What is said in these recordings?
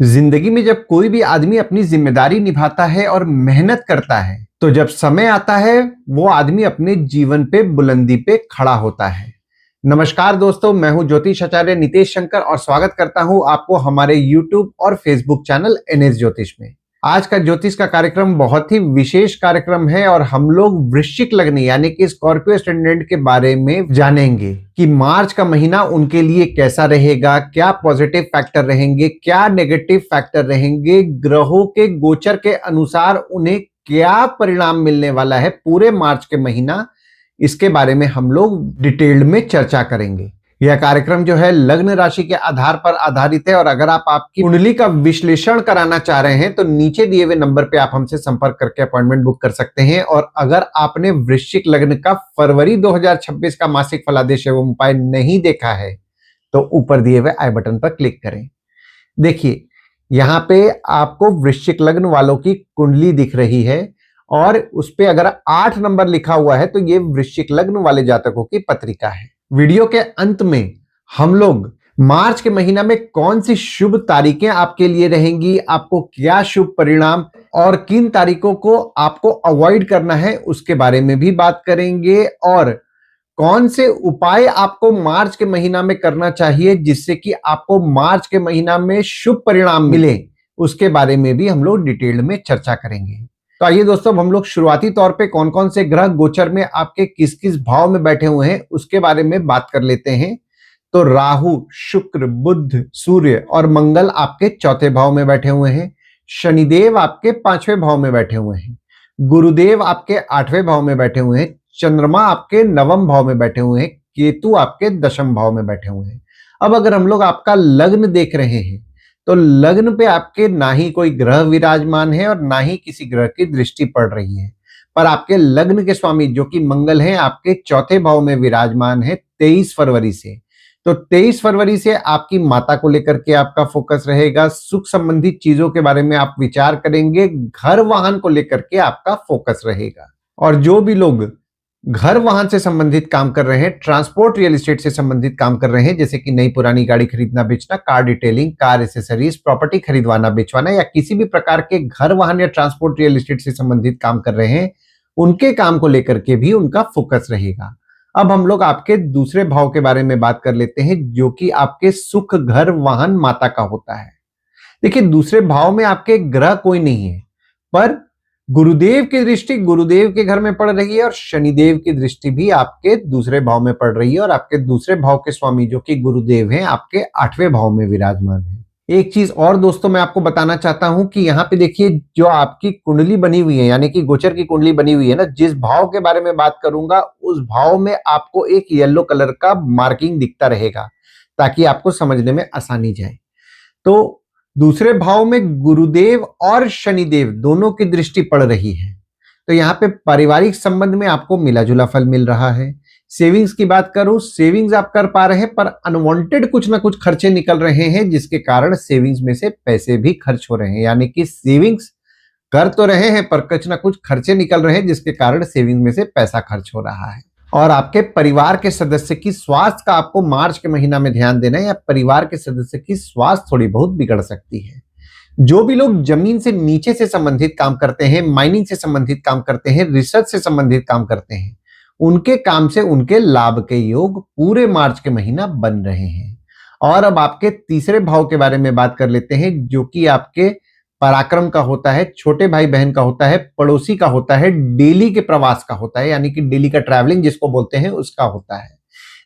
जिंदगी में जब कोई भी आदमी अपनी जिम्मेदारी निभाता है और मेहनत करता है, तो जब समय आता है वो आदमी अपने जीवन पे बुलंदी पे खड़ा होता है। नमस्कार दोस्तों, मैं हूं ज्योतिष आचार्य नितेश शंकर और स्वागत करता हूं आपको हमारे यूट्यूब और फेसबुक चैनल एनएस ज्योतिष में। आज का ज्योतिष का कार्यक्रम बहुत ही विशेष कार्यक्रम है और हम लोग वृश्चिक लग्न यानी कि स्कॉर्पियो एस्टेंडेंट के बारे में जानेंगे कि मार्च का महीना उनके लिए कैसा रहेगा, क्या पॉजिटिव फैक्टर रहेंगे, क्या नेगेटिव फैक्टर रहेंगे, ग्रहों के गोचर के अनुसार उन्हें क्या परिणाम मिलने वाला है पूरे मार्च के महीना। इसके बारे में हम लोग डिटेल्ड में चर्चा करेंगे। यह कार्यक्रम जो है लग्न राशि के आधार पर आधारित है और अगर आप आपकी कुंडली का विश्लेषण कराना चाह रहे हैं तो नीचे दिए हुए नंबर पे आप हमसे संपर्क करके अपॉइंटमेंट बुक कर सकते हैं। और अगर आपने वृश्चिक लग्न का फरवरी 2026 का मासिक फलादेश एवं उपाय नहीं देखा है तो ऊपर दिए हुए आई बटन पर क्लिक करें। देखिए, यहाँ पे आपको वृश्चिक लग्न वालों की कुंडली दिख रही है और उस पे अगर 8 नंबर लिखा हुआ है तो ये वृश्चिक लग्न वाले जातकों की पत्रिका है। वीडियो के अंत में हम लोग मार्च के महीना में कौन सी शुभ तारीखें आपके लिए रहेंगी, आपको क्या शुभ परिणाम और किन तारीखों को आपको अवॉइड करना है उसके बारे में भी बात करेंगे और कौन से उपाय आपको मार्च के महीना में करना चाहिए जिससे कि आपको मार्च के महीना में शुभ परिणाम मिले, उसके बारे में भी हम लोग डिटेल में चर्चा करेंगे। तो आइए दोस्तों, हम लोग शुरुआती तौर पे कौन कौन से ग्रह गोचर में आपके किस किस भाव में बैठे हुए हैं उसके बारे में बात कर लेते हैं। तो राहु, शुक्र, बुध, सूर्य और मंगल आपके चौथे भाव में बैठे हुए हैं। शनिदेव आपके 5वें भाव में बैठे हुए हैं। गुरुदेव आपके 8वें भाव में बैठे हुए हैं। चंद्रमा आपके 9वें भाव में बैठे हुए हैं। केतु आपके 10वें भाव में बैठे हुए हैं। अब अगर हम लोग आपका लग्न देख रहे हैं तो लग्न पे आपके ना ही कोई ग्रह विराजमान है और ना ही किसी ग्रह की दृष्टि पड़ रही है, पर आपके लग्न के स्वामी जो कि मंगल हैं आपके चौथे भाव में विराजमान है 23 फरवरी से। तो 23 फरवरी से आपकी माता को लेकर के आपका फोकस रहेगा, सुख संबंधित चीजों के बारे में आप विचार करेंगे, घर वाहन को लेकर के आपका फोकस रहेगा। और जो भी लोग घर वाहन से संबंधित काम कर रहे हैं, ट्रांसपोर्ट रियल एस्टेट से संबंधित काम कर रहे हैं, जैसे कि नई पुरानी गाड़ी खरीदना बेचना, car detailing, car accessories, property खरीदवाना बेचवाना या किसी भी प्रकार के घर वाहन या ट्रांसपोर्ट रियल एस्टेट से संबंधित काम कर रहे हैं, उनके काम को लेकर के भी उनका फोकस रहेगा। अब हम लोग आपके दूसरे भाव के बारे में बात कर लेते हैं जो कि आपके सुख, घर, वाहन, माता का होता है। देखिए, दूसरे भाव में आपके ग्रह कोई नहीं है, पर गुरुदेव की दृष्टि गुरुदेव के घर में पड़ रही है और शनिदेव की दृष्टि भी आपके दूसरे भाव में पड़ रही है और आपके दूसरे भाव के स्वामी जो कि गुरुदेव हैं आपके 8वें भाव में विराजमान है। एक चीज और दोस्तों मैं आपको बताना चाहता हूं कि यहाँ पे देखिए, जो आपकी कुंडली बनी हुई है यानी कि गोचर की कुंडली बनी हुई है ना, जिस भाव के बारे में बात करूंगा उस भाव में आपको एक येलो कलर का मार्किंग दिखता रहेगा ताकि आपको समझने में आसानी जाए। तो दूसरे भाव में गुरुदेव और शनिदेव दोनों की दृष्टि पड़ रही है, तो यहाँ पे पारिवारिक संबंध में आपको मिला जुला फल मिल रहा है। सेविंग्स की बात करूं, सेविंग्स आप कर पा रहे हैं पर अनवांटेड कुछ ना कुछ खर्चे निकल रहे हैं जिसके कारण सेविंग्स में से पैसे भी खर्च हो रहे हैं, यानी कि सेविंग्स कर तो रहे हैं पर कुछ ना कुछ खर्चे निकल रहे हैं जिसके कारण सेविंग में से पैसा खर्च हो रहा है। और आपके परिवार के सदस्य की स्वास्थ्य का आपको मार्च के महीना में ध्यान देना है या परिवार के सदस्य की स्वास्थ्य थोड़ी बहुत बिगड़ सकती है। जो भी लोग जमीन से नीचे से संबंधित काम करते हैं, माइनिंग से संबंधित काम करते हैं, रिसर्च से संबंधित काम करते हैं, उनके काम से उनके लाभ के योग पूरे मार्च के महीना बन रहे हैं। और अब आपके तीसरे भाव के बारे में बात कर लेते हैं जो कि आपके पराक्रम का होता है, छोटे भाई बहन का होता है, पड़ोसी का होता है, डेली के प्रवास का होता है यानी कि डेली का ट्रैवलिंग जिसको बोलते हैं उसका होता है।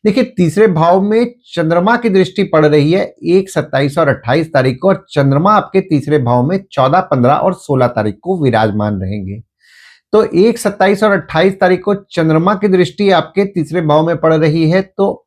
देखिए, तीसरे भाव में चंद्रमा की दृष्टि पड़ रही है 1, 27 और 28 तारीख को और चंद्रमा आपके तीसरे भाव में 14, 15 और 16 तारीख को विराजमान रहेंगे। तो 1, 27 और 28 तारीख को चंद्रमा की दृष्टि आपके तीसरे भाव में पड़ रही है, तो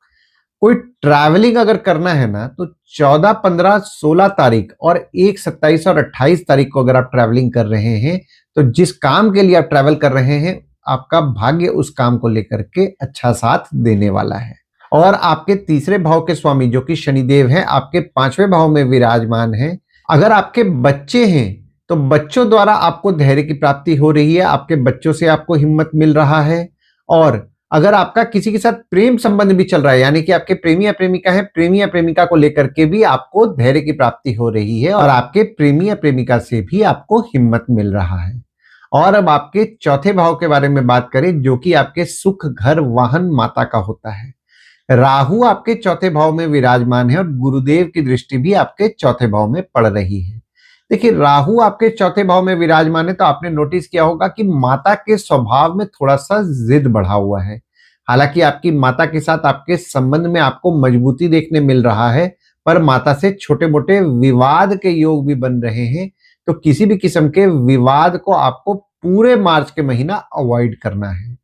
कोई ट्रैवलिंग अगर करना है ना तो 14, 15, 16 तारीख और 1, 27 और 28 तारीख को अगर आप ट्रैवलिंग कर रहे हैं तो जिस काम के लिए आप ट्रैवल कर रहे हैं आपका भाग्य उस काम को लेकर के अच्छा साथ देने वाला है। और आपके तीसरे भाव के स्वामी जो कि शनिदेव हैं आपके 5वें भाव में विराजमान हैं। अगर आपके बच्चे हैं तो बच्चों द्वारा आपको धैर्य की प्राप्ति हो रही है, आपके बच्चों से आपको हिम्मत मिल रहा है और अगर आपका किसी के साथ प्रेम संबंध भी चल रहा है, यानी कि आपके प्रेमी या प्रेमिका है, प्रेमी या प्रेमिका को लेकर के भी आपको धैर्य की प्राप्ति हो रही है और आपके प्रेमी या प्रेमिका से भी आपको हिम्मत मिल रहा है। और अब आपके चौथे भाव के बारे में बात करें, जो कि आपके सुख, घर, वाहन, माता का होता है। राहु आपके चौथे भाव में विराजमान है और गुरुदेव की दृष्टि भी आपके चौथे भाव में पड़ रही है। देखिए, राहु आपके चौथे भाव में विराजमान है तो आपने नोटिस किया होगा कि माता के स्वभाव में थोड़ा सा जिद बढ़ा हुआ है। हालांकि आपकी माता के साथ आपके संबंध में आपको मजबूती देखने मिल रहा है, पर माता से छोटे मोटे विवाद के योग भी बन रहे हैं। तो किसी भी किस्म के विवाद को आपको पूरे मार्च के महीना अवॉइड करना है।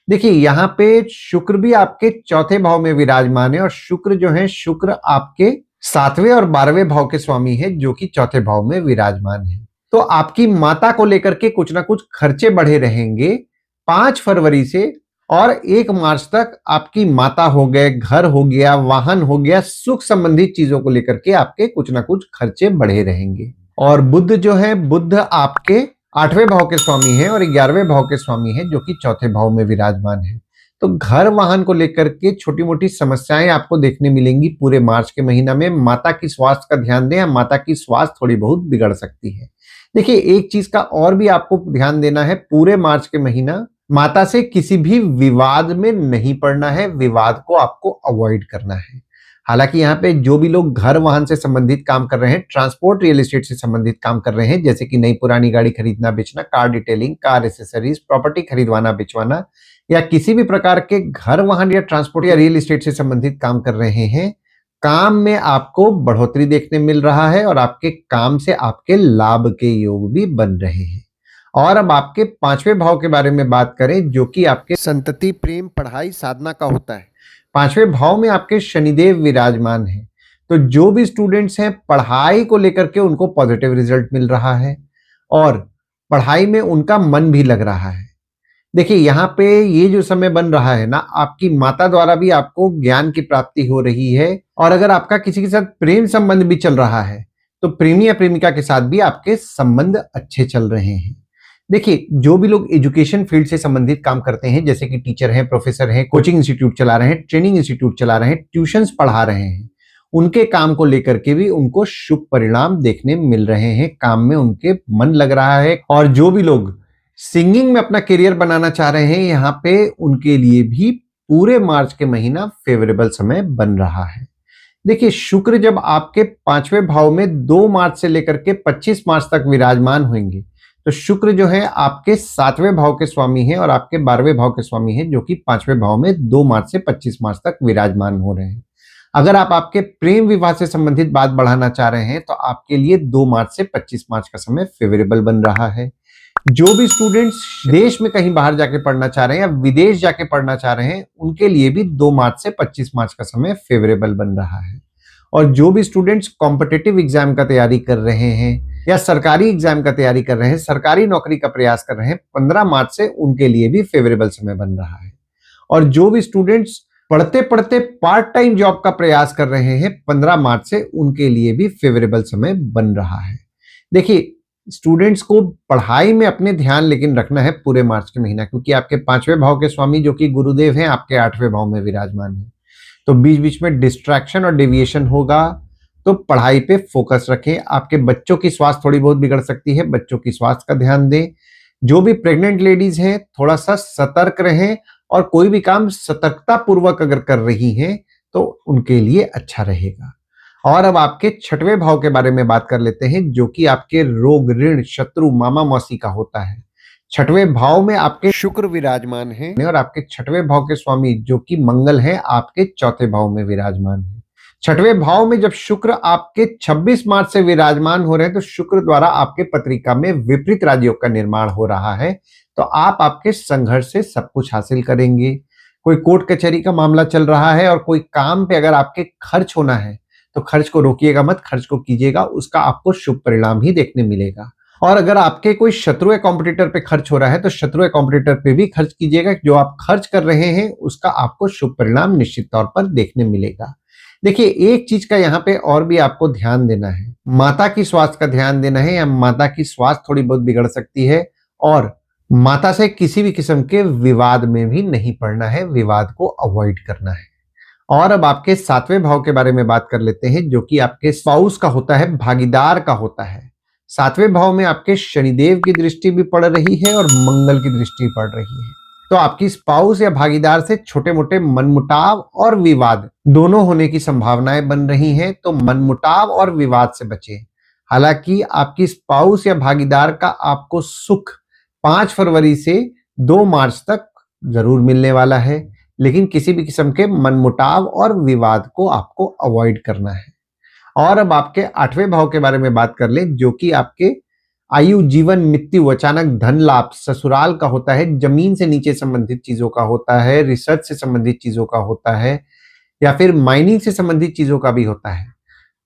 देखिए, यहाँ पे शुक्र भी आपके चौथे भाव में विराजमान है और शुक्र जो है, शुक्र आपके 7वें और 12वें भाव के स्वामी है, जो कि चौथे भाव में विराजमान है। तो आपकी माता को लेकर के कुछ ना कुछ खर्चे बढ़े रहेंगे 5 फरवरी से, और 1 मार्च तक आपकी माता हो गए, घर हो गया, वाहन हो गया, सुख संबंधी चीजों को लेकर के आपके कुछ ना कुछ खर्चे बढ़े रहेंगे। और बुध जो है, बुध आपके 8वें भाव के स्वामी है और 11वें भाव के स्वामी है, जो कि चौथे भाव में विराजमान है। तो घर वाहन को लेकर के छोटी मोटी समस्याएं आपको देखने मिलेंगी पूरे मार्च के महीना में। माता की स्वास्थ्य का ध्यान दें, माता की स्वास्थ्य थोड़ी बहुत बिगड़ सकती है। देखिए, एक चीज का और भी आपको ध्यान देना है, पूरे मार्च के महीना माता से किसी भी विवाद में नहीं पड़ना है, विवाद को आपको अवॉइड करना है। हालांकि यहाँ पे जो भी लोग घर वाहन से संबंधित काम कर रहे हैं, ट्रांसपोर्ट रियल एस्टेट से संबंधित काम कर रहे हैं, जैसे कि नई पुरानी गाड़ी खरीदना बेचना, car detailing, car accessories, property खरीदवाना बेचवाना, या किसी भी प्रकार के घर वाहन या ट्रांसपोर्ट या रियल एस्टेट से संबंधित काम कर रहे हैं, काम में आपको बढ़ोतरी देखने मिल रहा है और आपके काम से आपके लाभ के योग भी बन रहे हैं। और अब आपके 5वें भाव के बारे में बात करें, जो कि आपके संतति, प्रेम, पढ़ाई, साधना का होता है। 5वें भाव में आपके शनिदेव विराजमान है। तो जो भी स्टूडेंट्स हैं, पढ़ाई को लेकर के उनको पॉजिटिव रिजल्ट मिल रहा है और पढ़ाई में उनका मन भी लग रहा है। देखिए, यहाँ पे ये जो समय बन रहा है ना, आपकी माता द्वारा भी आपको ज्ञान की प्राप्ति हो रही है। और अगर आपका किसी के साथ प्रेम संबंध भी चल रहा है तो प्रेमी या प्रेमिका के साथ भी आपके संबंध अच्छे चल रहे हैं। देखिए, जो भी लोग एजुकेशन फील्ड से संबंधित काम करते हैं, जैसे कि टीचर हैं, प्रोफेसर हैं, कोचिंग इंस्टीट्यूट चला रहे हैं, ट्रेनिंग इंस्टीट्यूट चला रहे हैं, ट्यूशंस पढ़ा रहे हैं, उनके काम को लेकर के भी उनको शुभ परिणाम देखने मिल रहे हैं। काम में उनके मन लग रहा है। और जो भी लोग सिंगिंग में अपना करियर बनाना चाह रहे हैं, यहाँ पे उनके लिए भी पूरे मार्च के महीना फेवरेबल समय बन रहा है। देखिए, शुक्र जब आपके 5वें भाव में 2 मार्च से लेकर के 25 मार्च तक विराजमान होंगे, तो शुक्र जो है आपके 7वें भाव के स्वामी हैं और आपके 12वें भाव के स्वामी हैं, जो कि 5वें भाव में 2 मार्च से 25 मार्च तक विराजमान हो रहे हैं। अगर आप आपके प्रेम विवाह से संबंधित बात बढ़ाना चाह रहे हैं तो आपके लिए 2 मार्च से 25 मार्च का समय फेवरेबल बन रहा है। जो भी स्टूडेंट्स देश में कहीं बाहर जाके पढ़ना चाह रहे हैं या विदेश जाके पढ़ना चाह रहे हैं, उनके लिए भी 2 मार्च से 25 मार्च का समय फेवरेबल बन रहा है। और जो भी स्टूडेंट्स कॉम्पिटिटिव एग्जाम का तैयारी कर रहे हैं या सरकारी एग्जाम का तैयारी कर रहे हैं, सरकारी नौकरी का प्रयास कर रहे हैं, 15 मार्च से उनके लिए भी फेवरेबल समय बन रहा है। और जो भी स्टूडेंट्स पढ़ते पढ़ते पार्ट टाइम जॉब का प्रयास कर रहे हैं, 15 मार्च से उनके लिए भी फेवरेबल समय बन रहा है। देखिए, स्टूडेंट्स को पढ़ाई में अपने ध्यान लेकिन रखना है पूरे मार्च के महीना, क्योंकि आपके 5वें भाव के स्वामी जो कि गुरुदेव हैं, आपके 8वें भाव में विराजमान है। तो बीच बीच में डिस्ट्रैक्शन और डेविएशन होगा, तो पढ़ाई पे फोकस रखें। आपके बच्चों की स्वास्थ्य थोड़ी बहुत बिगड़ सकती है, बच्चों की स्वास्थ्य का ध्यान दें। जो भी प्रेग्नेंट लेडीज हैं, थोड़ा सा सतर्क रहें और कोई भी काम सतर्कता पूर्वक अगर कर रही हैं तो उनके लिए अच्छा रहेगा। और अब आपके 6वें भाव के बारे में बात कर लेते हैं, जो कि आपके रोग, ऋण, शत्रु, मामा मौसी का होता है। 6वें भाव में आपके शुक्र विराजमान हैं और आपके 6वें भाव के स्वामी जो कि मंगल हैं, आपके 4थे भाव में विराजमान है। 6वें भाव में जब शुक्र आपके 26 मार्च से विराजमान हो रहे हैं, तो शुक्र द्वारा आपके पत्रिका में विपरीत राजयोग का निर्माण हो रहा है। तो आप आपके संघर्ष से सब कुछ हासिल करेंगे। कोई कोर्ट कचहरी का मामला चल रहा है और कोई काम पे अगर आपके खर्च होना है तो खर्च को रोकिएगा मत, खर्च को कीजिएगा, उसका आपको शुभ परिणाम ही देखने मिलेगा। और अगर आपके कोई शत्रु या कॉम्पिटिटर पे खर्च हो रहा है तो शत्रु या कॉम्पिटिटर पे भी खर्च कीजिएगा। जो आप खर्च कर रहे हैं उसका आपको शुभ परिणाम निश्चित तौर पर देखने मिलेगा। देखिए, एक चीज का यहाँ पे और भी आपको ध्यान देना है, माता की स्वास्थ्य का ध्यान देना है, या माता की स्वास्थ्य थोड़ी बहुत बिगड़ सकती है। और माता से किसी भी किस्म के विवाद में भी नहीं पड़ना है, विवाद को अवॉइड करना है। और अब आपके 7वें भाव के बारे में बात कर लेते हैं, जो कि आपके स्पाउस का होता है, भागीदार का होता है। 7वें भाव में आपके शनिदेव की दृष्टि भी पड़ रही है और मंगल की दृष्टि पड़ रही है। तो आपकी स्पाउस या भागीदार से छोटे मोटे मनमुटाव और विवाद दोनों होने की संभावनाएं बन रही हैं, तो मनमुटाव और विवाद से बचें। हालांकि आपकी स्पाउस या भागीदार का आपको सुख 5 फरवरी से 2 मार्च तक जरूर मिलने वाला है, लेकिन किसी भी किस्म के मनमुटाव और विवाद को आपको अवॉइड करना है। और अब आपके 8वें भाव के बारे में बात कर लें, जो कि आपके आयु, जीवन, मृत्यु, अचानक धन लाभ, ससुराल का होता है, जमीन से नीचे संबंधित चीजों का होता है, रिसर्च से संबंधित चीजों का होता है, या फिर माइनिंग से संबंधित चीजों का भी होता है।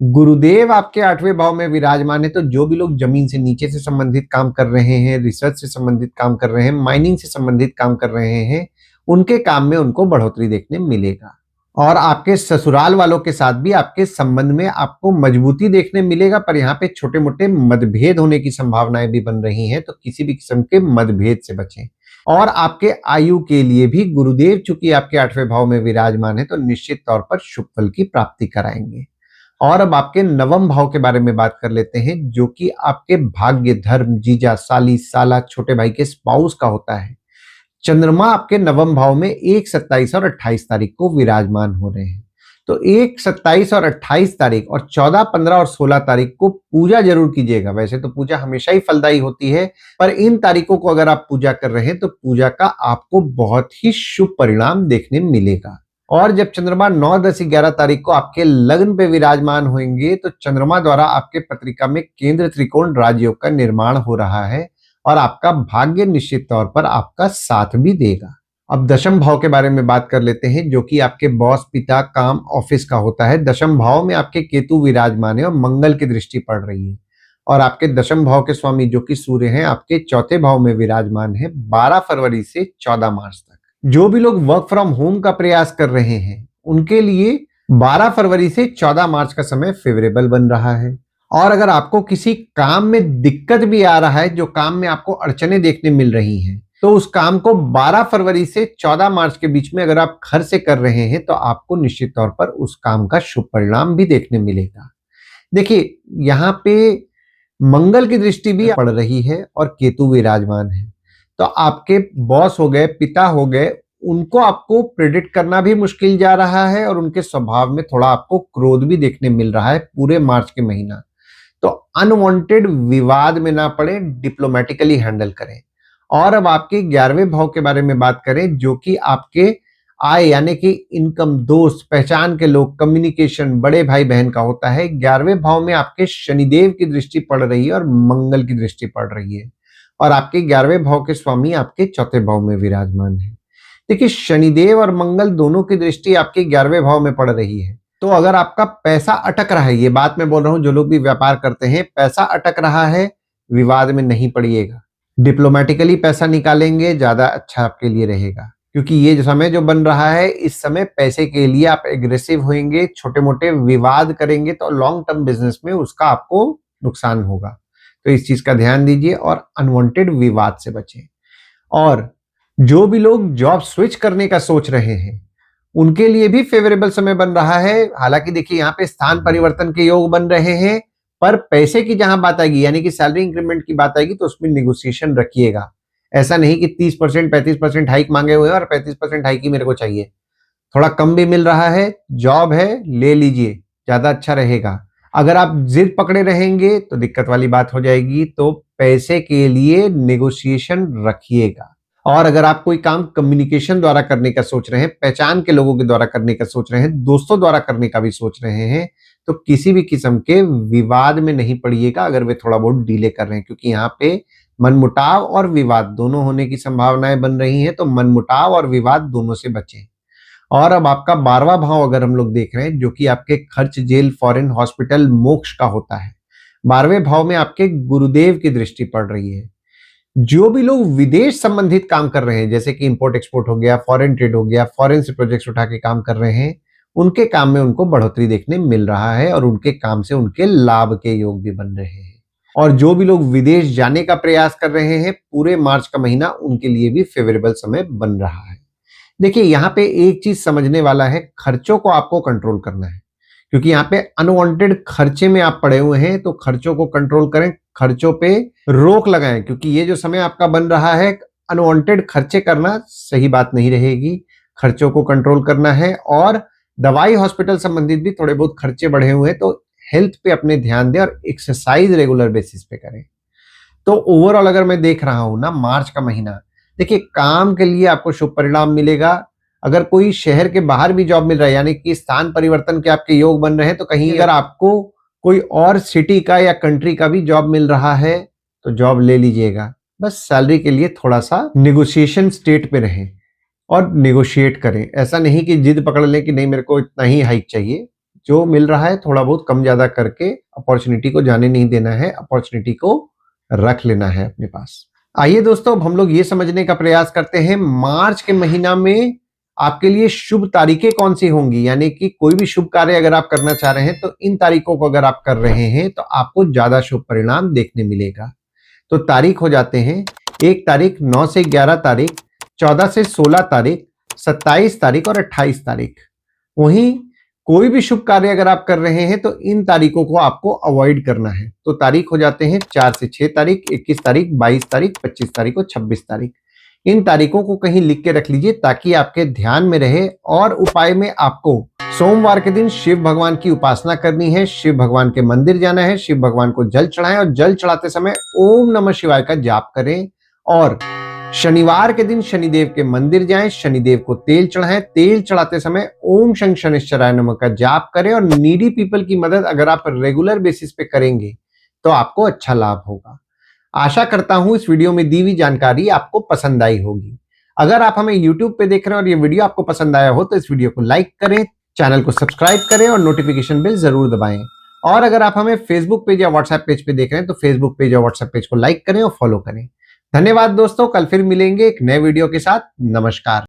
गुरुदेव आपके 8वें भाव में विराजमान है, तो जो भी लोग जमीन से नीचे से संबंधित काम कर रहे हैं, रिसर्च से संबंधित काम कर रहे हैं, माइनिंग से संबंधित काम कर रहे हैं, उनके काम में उनको बढ़ोतरी देखने मिलेगा। और आपके ससुराल वालों के साथ भी आपके संबंध में आपको मजबूती देखने मिलेगा, पर यहाँ पे छोटे मोटे मतभेद होने की संभावनाएं भी बन रही हैं, तो किसी भी किस्म के मतभेद से बचें। और आपके आयु के लिए भी गुरुदेव चूंकि आपके 8वें भाव में विराजमान है, तो निश्चित तौर पर शुभ फल की प्राप्ति कराएंगे। और अब आपके 9वें भाव के बारे में बात कर लेते हैं, जो कि आपके भाग्य, धर्म, जीजा, साली, साला, छोटे भाई के स्पाउस का होता है। चंद्रमा आपके 9वें भाव में 1, 27 और 28 तारीख को विराजमान हो रहे हैं। तो 1, 27 और 28 तारीख और 14, 15 और 16 तारीख को पूजा जरूर कीजिएगा। वैसे तो पूजा हमेशा ही फलदायी होती है, पर इन तारीखों को अगर आप पूजा कर रहे हैं तो पूजा का आपको बहुत ही शुभ परिणाम देखने मिलेगा। और जब चंद्रमा 9, 10, 11 तारीख को आपके लग्न पे विराजमान होंगे, तो चंद्रमा द्वारा आपके पत्रिका में केंद्र त्रिकोण राजयोग का निर्माण हो रहा है और आपका भाग्य निश्चित तौर पर आपका साथ भी देगा। अब 10वें भाव के बारे में बात कर लेते हैं, जो कि आपके बॉस, पिता, काम, ऑफिस का होता है। 10वें भाव में आपके केतु विराजमान है और मंगल की दृष्टि पड़ रही है। और आपके 10वें भाव के स्वामी जो कि सूर्य हैं, आपके 4थे भाव में विराजमान है 12 फरवरी से 14 मार्च तक। जो भी लोग वर्क फ्रॉम होम का प्रयास कर रहे हैं, उनके लिए 12 फरवरी से 14 मार्च का समय फेवरेबल बन रहा है। और अगर आपको किसी काम में दिक्कत भी आ रहा है, जो काम में आपको अड़चने देखने मिल रही हैं, तो उस काम को 12 फरवरी से 14 मार्च के बीच में अगर आप घर से कर रहे हैं, तो आपको निश्चित तौर पर उस काम का शुभ परिणाम भी देखने मिलेगा। देखिए, यहाँ पे मंगल की दृष्टि भी पड़ रही है और केतु विराजमान है, तो आपके बॉस हो गए, पिता हो गए, उनको आपको प्रेडिक्ट करना भी मुश्किल जा रहा है और उनके स्वभाव में थोड़ा आपको क्रोध भी देखने मिल रहा है पूरे मार्च के महीना। तो अनवांटेड विवाद में ना पड़े, डिप्लोमेटिकली हैंडल करें। और अब आपके 11वें भाव के बारे में बात करें, जो कि आपके आय यानी कि इनकम, दोस्त, पहचान के लोग, कम्युनिकेशन, बड़े भाई बहन का होता है। 11वें भाव में आपके शनिदेव की दृष्टि पड़ रही है और मंगल की दृष्टि पड़ रही है। और आपके 11वें भाव के स्वामी आपके 4थे भाव में विराजमान है। देखिए, शनिदेव और मंगल दोनों की दृष्टि आपके 11वें भाव में पड़ रही है। तो अगर आपका पैसा अटक रहा है, ये बात मैं बोल रहा हूं, जो लोग भी व्यापार करते हैं, पैसा अटक रहा है, विवाद में नहीं पड़िएगा। डिप्लोमेटिकली पैसा निकालेंगे, ज्यादा अच्छा आपके लिए रहेगा, क्योंकि ये जो समय जो बन रहा है, इस समय पैसे के लिए आप एग्रेसिव होंगे, छोटे मोटे विवाद करेंगे, तो लॉन्ग टर्म बिजनेस में उसका आपको नुकसान होगा। तो इस चीज का ध्यान दीजिए और अनवांटेड विवाद से बचें। और जो भी लोग जॉब स्विच करने का सोच रहे हैं, उनके लिए भी फेवरेबल समय बन रहा है। हालांकि देखिए, यहाँ पे स्थान परिवर्तन के योग बन रहे हैं, पर पैसे की जहां बात आएगी, यानी कि सैलरी इंक्रीमेंट की बात आएगी, तो उसमें निगोशिएशन रखिएगा। ऐसा नहीं कि 30%, 35% हाइक मांगे हुए हैं और 35% हाइक ही मेरे को चाहिए। थोड़ा कम भी मिल रहा है, जॉब है, ले लीजिए, ज्यादा अच्छा रहेगा। अगर आप जिद पकड़े रहेंगे तो दिक्कत वाली बात हो जाएगी। तो पैसे के लिए नेगोशिएशन रखिएगा। और अगर आप कोई काम कम्युनिकेशन द्वारा करने का सोच रहे हैं, पहचान के लोगों के द्वारा करने का सोच रहे हैं, दोस्तों द्वारा करने का भी सोच रहे हैं, तो किसी भी किस्म के विवाद में नहीं पड़िएगा अगर वे थोड़ा बहुत डिले कर रहे हैं, क्योंकि यहाँ पे मनमुटाव और विवाद दोनों होने की संभावनाएं बन रही हैं। तो मनमुटाव और विवाद दोनों से बचें। और अब आपका 12वां भाव अगर हम लोग देख रहे हैं, जो कि आपके खर्च, जेल, फॉरेन, हॉस्पिटल, मोक्ष का होता है, 12वें भाव में आपके गुरुदेव की दृष्टि पड़ रही है। जो भी लोग विदेश संबंधित काम कर रहे हैं, जैसे कि इंपोर्ट एक्सपोर्ट हो गया, फॉरेन ट्रेड हो गया, फॉरेन से प्रोजेक्ट्स उठा के काम कर रहे हैं, उनके काम में उनको बढ़ोतरी देखने मिल रहा है और उनके काम से उनके लाभ के योग भी बन रहे हैं। और जो भी लोग विदेश जाने का प्रयास कर रहे हैं, पूरे मार्च का महीना उनके लिए भी फेवरेबल समय बन रहा है। देखिए, यहाँ पे एक चीज समझने वाला है, खर्चों को आपको कंट्रोल करना है, क्योंकि यहाँ पे अनवांटेड खर्चे में आप पड़े हुए हैं। तो खर्चों को कंट्रोल करें, खर्चों पे रोक लगाएं, क्योंकि ये जो समय आपका बन रहा है, अनवांटेड खर्चे करना सही बात नहीं रहेगी। खर्चों को कंट्रोल करना है और दवाई हॉस्पिटल संबंधित भी थोड़े बहुत खर्चे बढ़े हुए हैं, तो हेल्थ पे अपने ध्यान दें और एक्सरसाइज रेगुलर बेसिस पे करें। तो ओवरऑल अगर मैं देख रहा हूं ना, मार्च का महीना, देखिए, काम के लिए आपको शुभ परिणाम मिलेगा। अगर कोई शहर के बाहर भी जॉब मिल रहा है, यानी कि स्थान परिवर्तन के आपके योग बन रहे हैं, तो कहीं अगर आपको कोई और सिटी का या कंट्री का भी जॉब मिल रहा है तो जॉब ले लीजिएगा। बस सैलरी के लिए थोड़ा सा निगोशिएशन स्टेट पे रहें और निगोशिएट करें। ऐसा नहीं कि जिद पकड़ लें कि नहीं, मेरे को इतना ही हाइक चाहिए। जो मिल रहा है थोड़ा बहुत कम ज्यादा करके अपॉर्चुनिटी को जाने नहीं देना है, अपॉर्चुनिटी को रख लेना है अपने पास। आइए दोस्तों, अब हम लोग ये समझने का प्रयास करते हैं, मार्च के महीना में आपके लिए शुभ तारीखें कौन सी होंगी। यानी कि कोई भी शुभ कार्य अगर आप करना चाह रहे हैं तो इन तारीखों को अगर आप कर रहे हैं तो आपको ज्यादा शुभ परिणाम देखने मिलेगा। तो तारीख हो जाते हैं 1 तारीख, 9 से 11 तारीख, 14 से 16 तारीख, 27 तारीख और 28 तारीख। वहीं कोई भी शुभ कार्य अगर आप कर रहे हैं तो इन तारीखों को आपको अवॉइड करना है। तो तारीख हो जाते हैं 4 से 6 तारीख, 21 तारीख, 22 तारीख, 25 तारीख और 26 तारीख। इन तारीखों को कहीं लिख के रख लीजिए ताकि आपके ध्यान में रहे। और उपाय में आपको सोमवार के दिन शिव भगवान की उपासना करनी है, शिव भगवान के मंदिर जाना है, शिव भगवान को जल चढ़ाएं और जल चढ़ाते समय ओम नमः शिवाय का जाप करें। और शनिवार के दिन शनिदेव के मंदिर जाएं, शनिदेव को तेल चढ़ाएं, तेल चढ़ाते समय ओम शं शनिश्चराय नमः का जाप करें। और नीडी पीपल की मदद अगर आप रेगुलर बेसिस पे करेंगे तो आपको अच्छा लाभ होगा। आशा करता हूं इस वीडियो में दी हुई जानकारी आपको पसंद आई होगी। अगर आप हमें YouTube पे देख रहे हैं और ये वीडियो आपको पसंद आया हो तो इस वीडियो को लाइक करें, चैनल को सब्सक्राइब करें और नोटिफिकेशन बेल जरूर दबाएं। और अगर आप हमें फेसबुक पेज या व्हाट्सएप पेज पे देख रहे हैं तो फेसबुक पेज और व्हाट्सएप पेज को लाइक करें और फॉलो करें। धन्यवाद दोस्तों, कल फिर मिलेंगे एक नए वीडियो के साथ। नमस्कार।